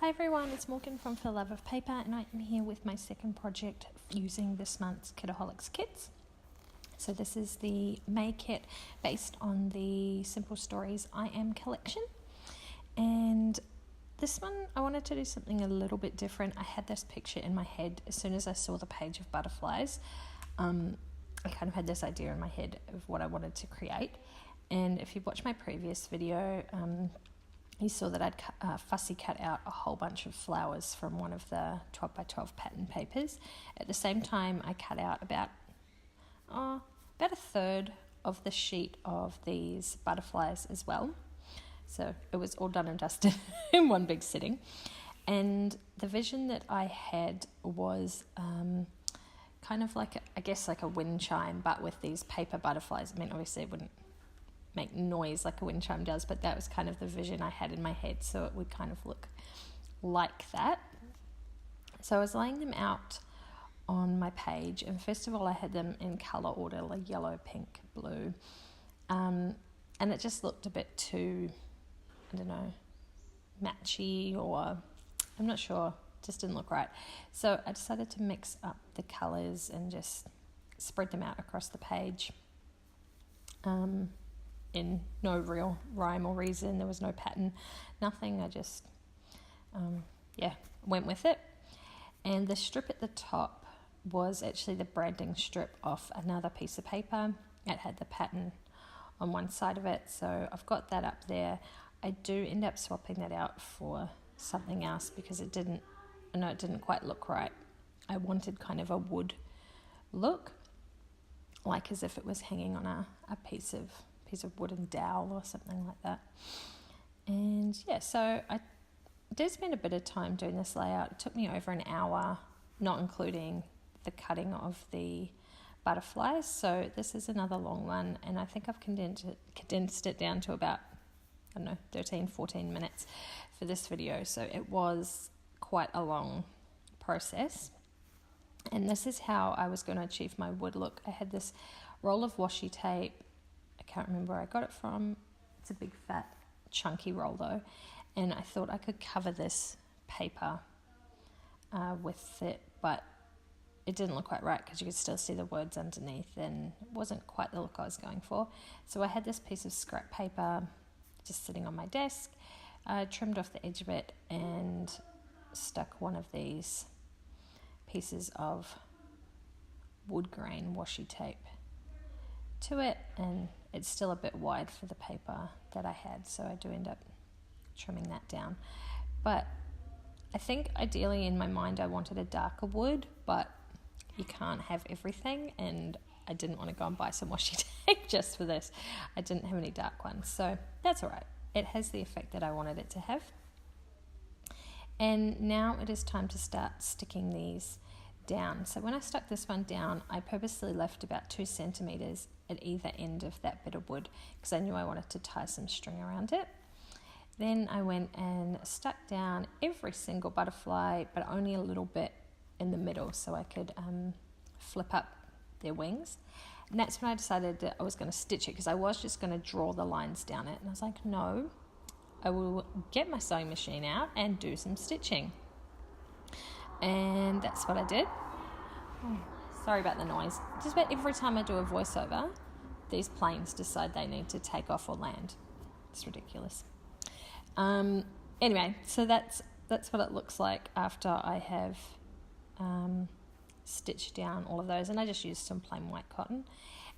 Hi everyone, it's Morgyn from For Love of Paper, and I am here with my second project using this month's Kitaholic kits. So this is the May kit based on the Simple Stories I Am collection, and this one I wanted to do something a little bit different. I had this picture in my head as soon as I saw the page of butterflies. I kind of had this idea in my head of what I wanted to create, and if you watched my previous video, you saw that I'd fussy cut out a whole bunch of flowers from one of the 12 by 12 pattern papers. At the same time, I cut out about a third of the sheet of these butterflies as well. So it was all done and dusted in one big sitting. And the vision that I had was kind of like, like a wind chime, but with these paper butterflies. I mean, obviously it wouldn't make noise like a wind chime does, but that was kind of the vision I had in my head, so it would kind of look like that. So I was laying them out on my page, and first of all I had them in colour order, like yellow, pink, blue, and it just looked a bit too, I don't know, matchy, or I'm not sure, just didn't look right. So I decided to mix up the colours and just spread them out across the page. In no real rhyme or reason. There was no pattern, nothing. I just went with it. And the strip at the top was actually the branding strip off another piece of paper. It had the pattern on one side of it, so I've got that up there. I do end up swapping that out for something else because it didn't quite look right. I wanted kind of a wood look, like as if it was hanging on a piece of wooden dowel or something like that. And so I did spend a bit of time doing this layout. It took me over an hour, not including the cutting of the butterflies. So this is another long one, and I think I've condensed it down to about 13, 14 minutes for this video. So it was quite a long process. And this is how I was going to achieve my wood look. I had this roll of washi tape. I can't remember where I got it from. It's a big fat chunky roll though, and I thought I could cover this paper with it, but it didn't look quite right because you could still see the words underneath, and it wasn't quite the look I was going for. So I had this piece of scrap paper just sitting on my desk. I trimmed off the edge of it and stuck one of these pieces of wood grain washi tape to it, and it's still a bit wide for the paper that I had, so I do end up trimming that down. But I think ideally in my mind I wanted a darker wood, but you can't have everything, and I didn't want to go and buy some washi tape just for this. I didn't have any dark ones, so that's all right. It has the effect that I wanted it to have. And now it is time to start sticking these down. So when I stuck this one down, I purposely left about 2 centimeters at either end of that bit of wood because I knew I wanted to tie some string around it. Then I went and stuck down every single butterfly, but only a little bit in the middle so I could flip up their wings. And that's when I decided that I was going to stitch it, because I was just going to draw the lines down it, and I was like, no, I will get my sewing machine out and do some stitching. And that's what I did. Sorry about the noise. Just about every time I do a voiceover, these planes decide they need to take off or land. It's ridiculous. Anyway, so that's what it looks like after I have stitched down all of those. And I just used some plain white cotton.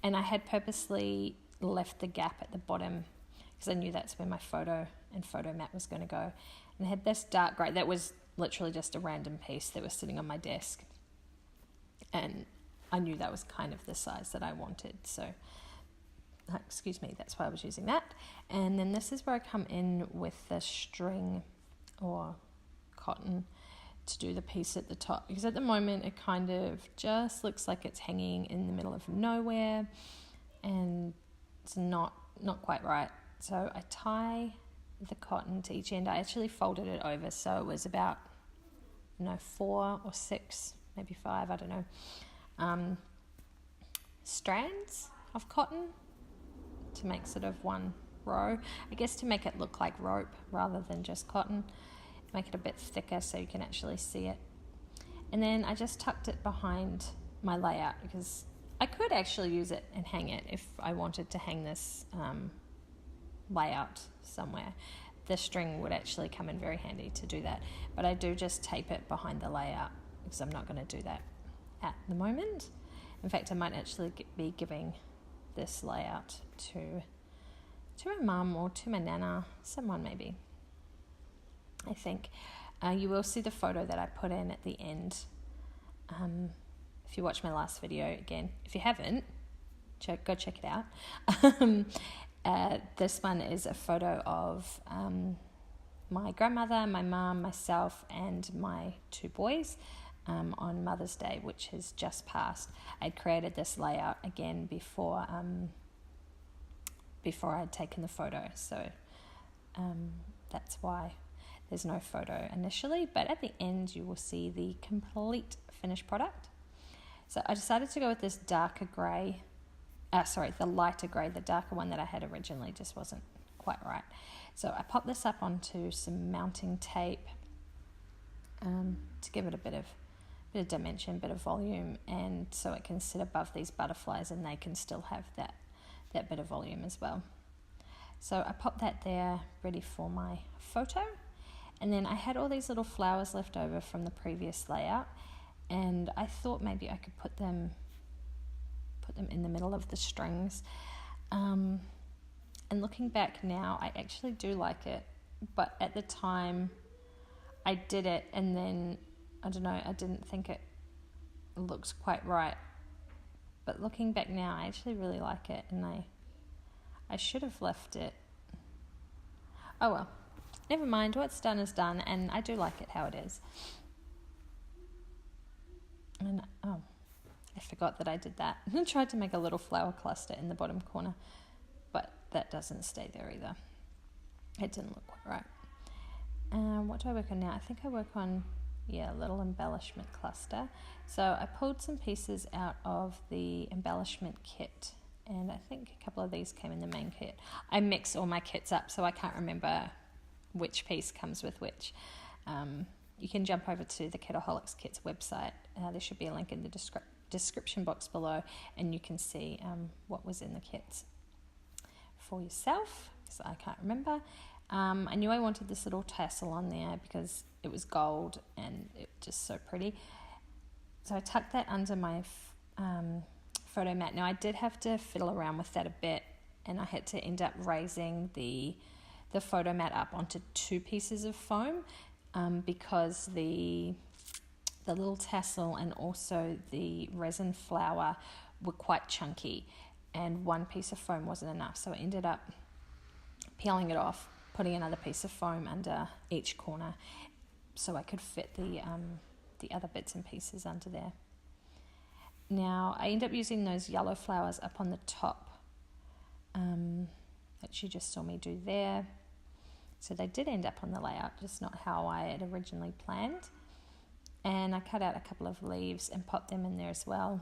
And I had purposely left the gap at the bottom because I knew that's where my photo mat was going to go. And I had this dark grey that was literally just a random piece that was sitting on my desk, and I knew that was kind of the size that I wanted, so that's why I was using that. And then this is where I come in with the string or cotton to do the piece at the top, because at the moment it kind of just looks like it's hanging in the middle of nowhere and it's not quite right. So I tie the cotton to each end. I actually folded it over, so it was about 4 or 6, maybe 5, I don't know, strands of cotton to make sort of one row, I guess, to make it look like rope rather than just cotton. make it a bit thicker so you can actually see it. And then I just tucked it behind my layout because I could actually use it and hang it if I wanted to hang this layout somewhere. The string would actually come in very handy to do that, but I do just tape it behind the layout because I'm not going to do that at the moment. In fact, I might actually be giving this layout to my mum or to my nana, someone maybe. I think you will see the photo that I put in at the end. If you watch my last video, again, if you haven't, go check it out. This one is a photo of my grandmother, my mum, myself, and my 2 boys on Mother's Day, which has just passed. I'd created this layout again before I'd taken the photo, so that's why there's no photo initially, but at the end you will see the complete finished product. So I decided to go with this darker grey, the lighter grey. The darker one that I had originally just wasn't quite right. So I popped this up onto some mounting tape to give it a bit of dimension, bit of volume, and so it can sit above these butterflies and they can still have that bit of volume as well. So I popped that there ready for my photo, and then I had all these little flowers left over from the previous layout, and I thought maybe I could put them in the middle of the strings. And looking back now, I actually do like it, but at the time I did it and then I don't know, I didn't think it looked quite right. But looking back now, I actually really like it, and I should have left it. Oh well, never mind, what's done is done, and I do like it how it is. And I forgot that I did that. I tried to make a little flower cluster in the bottom corner, but that doesn't stay there either. It didn't look quite right. What do I work on now? I think I work on a little embellishment cluster. So I pulled some pieces out of the embellishment kit, and I think a couple of these came in the main kit. I mix all my kits up, so I can't remember which piece comes with which. You can jump over to the Kitaholic Kits website. There should be a link in the description box below, and you can see what was in the kits for yourself, because I can't remember. I knew I wanted this little tassel on there because it was gold and it was just so pretty. So I tucked that under my photo mat. Now I did have to fiddle around with that a bit, and I had to end up raising the photo mat up onto 2 pieces of foam because the little tassel and also the resin flower were quite chunky, and 1 piece of foam wasn't enough. So I ended up peeling it off, putting another piece of foam under each corner so I could fit the other bits and pieces under there. Now I end up using those yellow flowers up on the top that you just saw me do there. So they did end up on the layout, just not how I had originally planned. And I cut out a couple of leaves and popped them in there as well.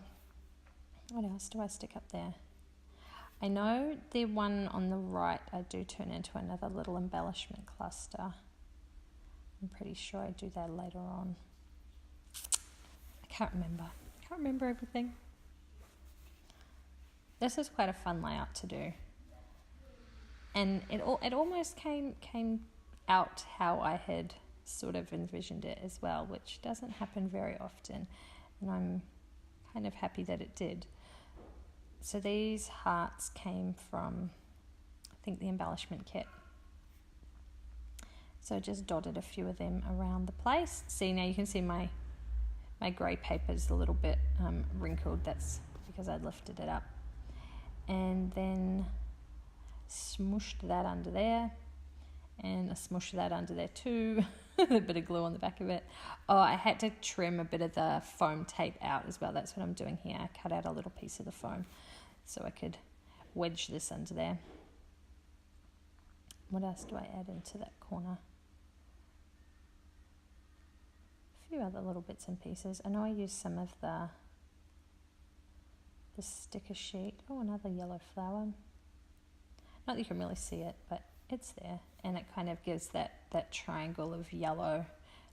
What else do I stick up there? I know the one on the right I do turn into another little embellishment cluster. I'm pretty sure I do that later on. I can't remember everything. This is quite a fun layout to do. And it almost came out how I had sort of envisioned it as well, which doesn't happen very often, and I'm kind of happy that it did. So these hearts came from, I think, the embellishment kit. So I just dotted a few of them around the place. See, now you can see my grey paper's a little bit wrinkled. That's because I'd lifted it up. And then smooshed that under there, and I smooshed that under there too. A bit of glue on the back of it. Oh, I had to trim a bit of the foam tape out as well. That's what I'm doing here. I cut out a little piece of the foam so I could wedge this under there. What else do I add into that corner? A few other little bits and pieces. I know I used some of the sticker sheet. Oh, another yellow flower. Not that you can really see it, but it's there, and it kind of gives that triangle of yellow,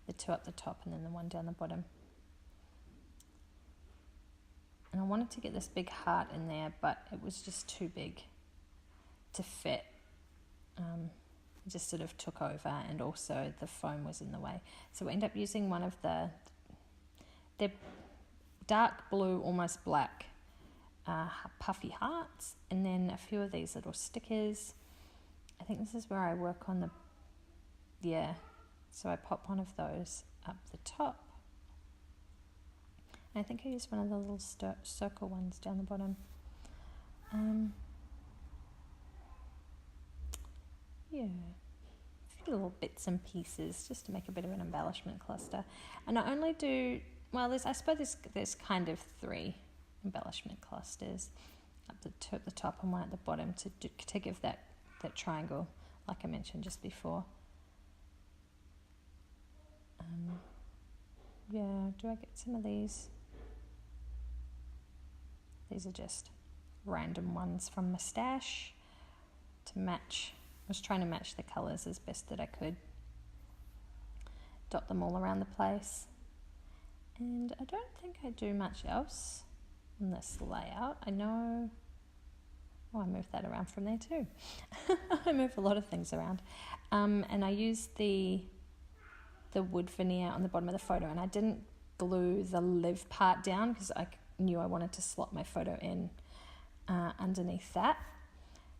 the two up the top and then the one down the bottom. And I wanted to get this big heart in there, but it was just too big to fit. It just sort of took over, and also the foam was in the way. So we end up using one of they're dark blue, almost black, puffy hearts, and then a few of these little stickers. I think this is where I work on so I pop one of those up the top. And I think I used one of the little circle ones down the bottom. Yeah, a few little bits and pieces just to make a bit of an embellishment cluster. And I only do, well, I suppose there's kind of 3 embellishment clusters, two at the top and one at the bottom, to give that triangle, like I mentioned just before. Do I get some of these? These are just random ones from my stash to match. I was trying to match the colours as best that I could. Dot them all around the place. And I don't think I do much else on this layout. I know... Oh, I moved that around from there too. I move a lot of things around. And I used the wood veneer on the bottom of the photo, and I didn't glue the live part down because I knew I wanted to slot my photo in underneath that.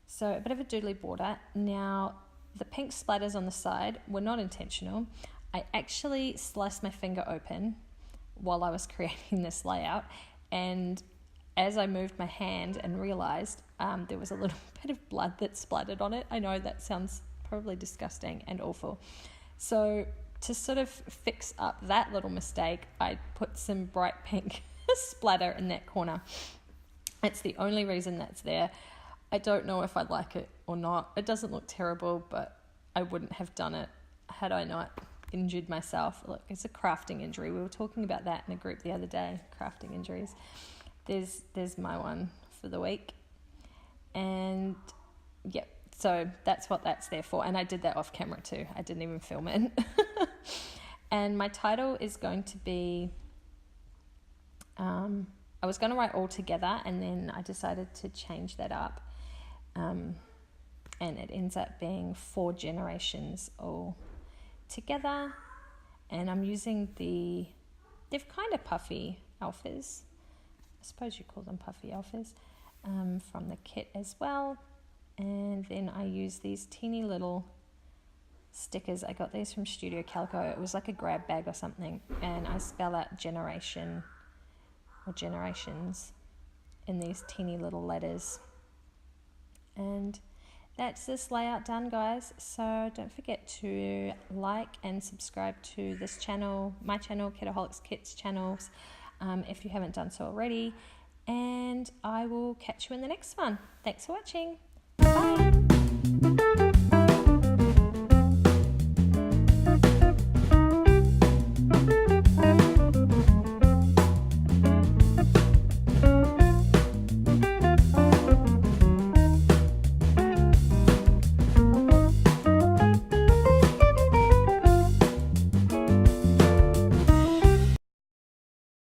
So a bit of a doodly border. Now, the pink splatters on the side were not intentional. I actually sliced my finger open while I was creating this layout, and as I moved my hand and realised there was a little bit of blood that splattered on it. I know that sounds probably disgusting and awful. So to sort of fix up that little mistake, I put some bright pink splatter in that corner. It's the only reason that's there. I don't know if I like it or not. It doesn't look terrible, but I wouldn't have done it had I not injured myself. Look, it's a crafting injury. We were talking about that in a group the other day, crafting injuries. There's my one for the week. And yep, so that's what that's there for. And I did that off camera too. I didn't even film it. And my title is going to be, I was going to write all together, and then I decided to change that up. And it ends up being 4 generations all together. And I'm using they're kind of puffy alphas. I suppose you call them puffy alphas, from the kit as well. And then I use these teeny little stickers. I got these from Studio Calico. It was like a grab bag or something. And I spell out generation or generations in these teeny little letters. And that's this layout done, guys. So don't forget to like and subscribe to this channel, my channel, Kitaholic's Kits channels, if you haven't done so already. And I will catch you in the next one. Thanks for watching. Bye.